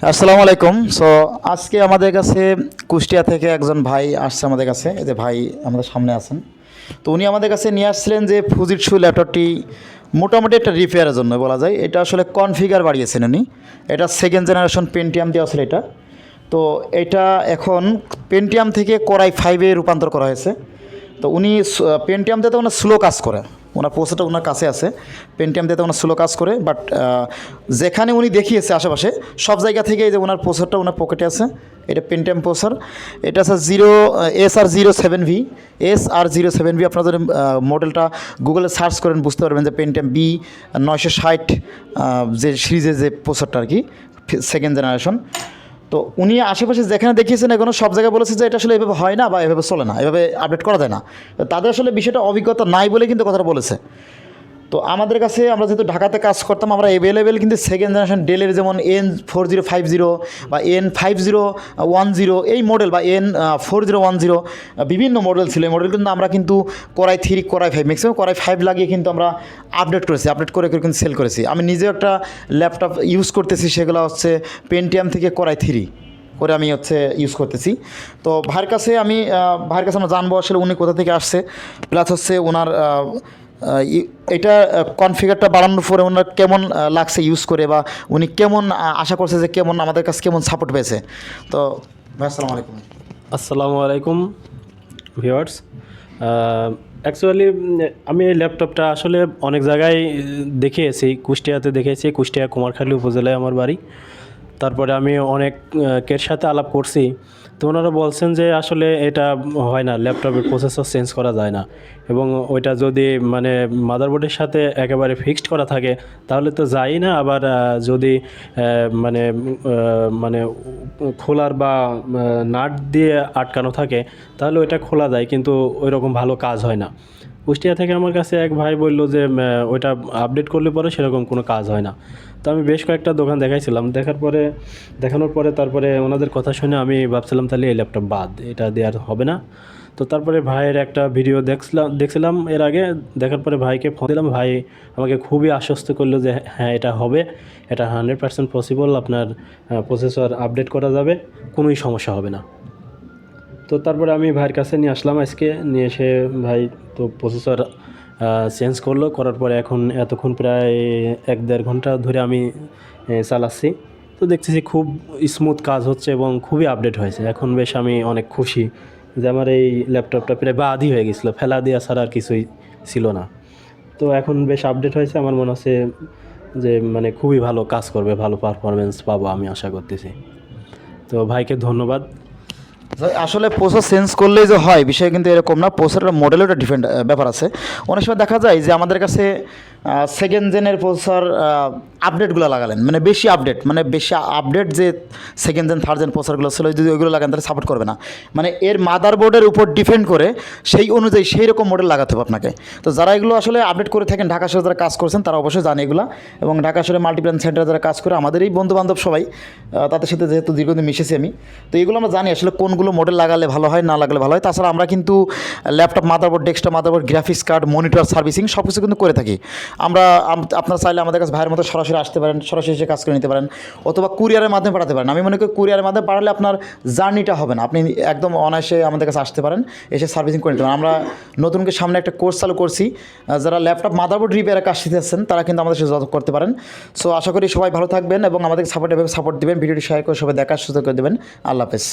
আসসালামু আলাইকুম। সো আজকে আমাদের কাছে কুষ্টিয়া থেকে একজন ভাই আসছে আমাদের কাছে, এই যে ভাই আমাদের সামনে আছেন। তো উনি আমাদের কাছে নিয়ে আসছিলেন যে ফুজিটসু ল্যাপটপটি মোটামুটি একটা রিপেয়ারের জন্য বলা যায়। এটা আসলে কনফিগার বাড়িয়েছেন উনি। এটা সেকেন্ড জেনারেশন পেন্টিয়াম দিয়ে আসলে এটা। তো এটা এখন পেন্টিয়াম থেকে কোরাই 5-এ রূপান্তর করা হয়েছে। তো উনি পেন্টিয়াম দিয়ে তো ওনার স্লো কাজ করে, ওনার প্রসেসরটা ওনার কাছে আছে। পেন্টিয়াম দিয়ে তো ওনার স্লো কাজ করে, বাট যেখানে উনি দেখিয়েছে আশেপাশে সব জায়গা থেকে এই যে ওনার প্রসেসরটা ওনার পকেটে আছে। এটা পেন্টিয়াম প্রসেসর, এটা আছে SR07V। SR07V আপনারা যদি মডেলটা গুগলে সার্চ করেন বুঝতে পারবেন যে পেন্টিয়াম B960 যে সিরিজের যে প্রসেসরটা আর কি, সেকেন্ড জেনারেশন। তো উনি আশেপাশে যেখানে দেখিয়েছেন এখনও সব জায়গায় বলেছে যে এটা আসলে এভাবে হয় না বা এভাবে চলে না, এভাবে আপডেট করা যায় না। তাদের আসলে বিষয়টা অভিজ্ঞতা নাই বলে কিন্তু কথাটা বলেছে। তো আমাদের কাছে, আমরা যেহেতু ঢাকাতে কাজ করতাম, আমরা অ্যাভেলেবেল কিন্তু সেকেন্ড জেনারেশন ডেলের যেমন N4050 বা N5010 এই মডেল বা N4010 বিভিন্ন মডেল ছিল। এই মডেল কিন্তু আমরা কিন্তু কোরাই 3 কোরাই 5 ম্যাক্সিমাম কোরাই 5 লাগিয়ে কিন্তু আমরা আপডেট করেছি, আপডেট করে করে কিন্তু সেল করেছি। আমি নিজেও একটা ল্যাপটপ ইউজ করতেছি, সেগুলো হচ্ছে পেন্টিয়াম থেকে কোরাই 3 করে আমি হচ্ছে ইউজ করতেছি। তো ভাইয়ের কাছে আমরা জানবো আসলে উনি কোথা থেকে আসছে, প্লাস হচ্ছে ওনার এটা কনফিগারটা বাড়ানোর পরে ওনার কেমন লাগছে ইউজ করে, বা উনি কেমন আশা করছে যে কেমন আমাদের কাছে কেমন সাপোর্ট পেয়েছে। তো ভাই আসসালামু আলাইকুম। আসসালামু আলাইকুম ভিউয়ার্স। অ্যাকচুয়ালি আমি এই ল্যাপটপটা আসলে অনেক জায়গায় দেখিয়েছি, কুষ্টিয়াতে দেখেছি, কুষ্টিয়া কুমারখালী উপজেলায় আমার বাড়ি। তারপরে আমি অনেকের সাথে আলাপ করছি, তো ওনারা বলছেন যে আসলে এটা হয় না, ল্যাপটপের প্রসেসর চেঞ্জ করা যায় না, এবং ওইটা যদি মানে মাদারবোর্ডের সাথে একেবারে ফিক্সড করা থাকে তাহলে তো যায়ই না, আবার যদি মানে মানে খোলার বা নাট দিয়ে আটকানো থাকে তাহলে ওইটা খোলা যায়, কিন্তু ওই রকম ভালো কাজ হয় না। কুষ্টিয়া থেকে আমার কাছে এক ভাই বলল যে ওইটা আপডেট করলে পরে সেরকম কোনো কাজ হয় না। তো আমি বেশ কয়েকটা দোকান দেখাইছিলাম, দেখানোর পরে তারপরে ওনাদের কথা শুনে আমি ভাবছিলাম তাহলে এই ল্যাপটপ বাদ, এটা দেওয়ার হবে না। তো তারপরে ভাইয়ের একটা ভিডিও দেখছিলাম এর আগে, দেখার পরে ভাইকে ফোন দিলাম। ভাই আমাকে খুবই আশ্বস্ত করলো যে হ্যাঁ এটা হবে, এটা 100% পসিবল, আপনার প্রসেসর আপডেট করা যাবে, কোনোই সমস্যা হবে না। তো তারপরে আমি ভাইয়ের কাছে নিয়ে আসলাম আজকে, নিয়ে এসে ভাই তো প্রসেসর চেঞ্জ করলো, করার পরে এতক্ষণ প্রায় 1-1.5 ঘন্টা ধরে আমি চালাচ্ছি। তো দেখতেছি খুব স্মুথ কাজ হচ্ছে এবং খুবই আপডেট হয়েছে। এখন বেশ আমি অনেক খুশি যে আমার এই ল্যাপটপটা প্রায় বাদই হয়ে গেছিলো, ফেলা দেওয়া ছাড়া আর কিছুই ছিল না। তো এখন বেশ আপডেট হয়েছে, আমার মনে হচ্ছে যে মানে খুবই ভালো কাজ করবে, ভালো পারফরমেন্স পাবো আমি আশা করতেছি। তো ভাইকে ধন্যবাদ। আসলে প্রসেস চেঞ্জ করলেই যে হয় বিষয় কিন্তু এরকম না, প্রসেসরের মডেলেও একটা ডিফারেন্ট ব্যাপার আছে। অনেক সময় দেখা যায় যে আমাদের কাছে সেকেন্ড জেনের প্রসেসর আপডেটগুলো লাগালেন, মানে বেশি আপডেট যে সেকেন্ড জেন থার্ড জেন প্রসেসরগুলো ছিল, যদি ওইগুলো লাগান তাহলে সাপোর্ট করবে না। মানে এর মাদারবোর্ডের উপর ডিপেন্ড করে সেই অনুযায়ী সেই রকম মডেল লাগাতে হবে আপনাকে। তো যারা এগুলো আসলে আপডেট করে থাকেন, ঢাকা শহরে যারা কাজ করছেন তারা অবশ্যই জানে এগুলো। এবং ঢাকা শহরে মাল্টিপ্ল্যান সেন্টারে যারা কাজ করে, আমাদেরই বন্ধুবান্ধব সবাই, তাদের সাথে যেহেতু দীর্ঘদিন মিশেছি আমি, তো এগুলো আমরা জানি আসলে কোনগুলো মডেল লাগালে ভালো হয়, না লাগালে ভালো হয়। তাছাড়া আমরা কিন্তু laptop motherboard, desktop motherboard, graphics card, monitor servicing সব কিছু কিন্তু করে থাকি আমরা। আপনারা চাইলে আমাদের কাছে ভাইয়ের মতো সরাসরি আসতে পারেন, সরাসরি এসে কাজ করে নিতে পারেন, অথবা কুরিয়ারের মাধ্যমে পাঠাতে পারেন। আমি মনে করি কুরিয়ারের মাধ্যমে পাঠালে আপনার জার্নিটা হবে না, আপনি একদম অনায়াসে আমাদের কাছে আসতে পারেন, এসে সার্ভিসিং করে নিতে পারেন। আমরা নতুনকে সামনে একটা কোর্স চালু করছি, যারা ল্যাপটপ মাদারবোর্ড রিপেয়ারের কাজ শিখতেছেন তারা কিন্তু আমাদের সাথে যোগাযোগ করতে পারেন। সো আশা করি সবাই ভালো থাকবেন এবং আমাদেরকে সাপোর্ট দেবেন। ভিডিওটি শেয়ার করে সবাই দেখার সুযোগ করে দেবেন। আল্লাহ হাফেজ।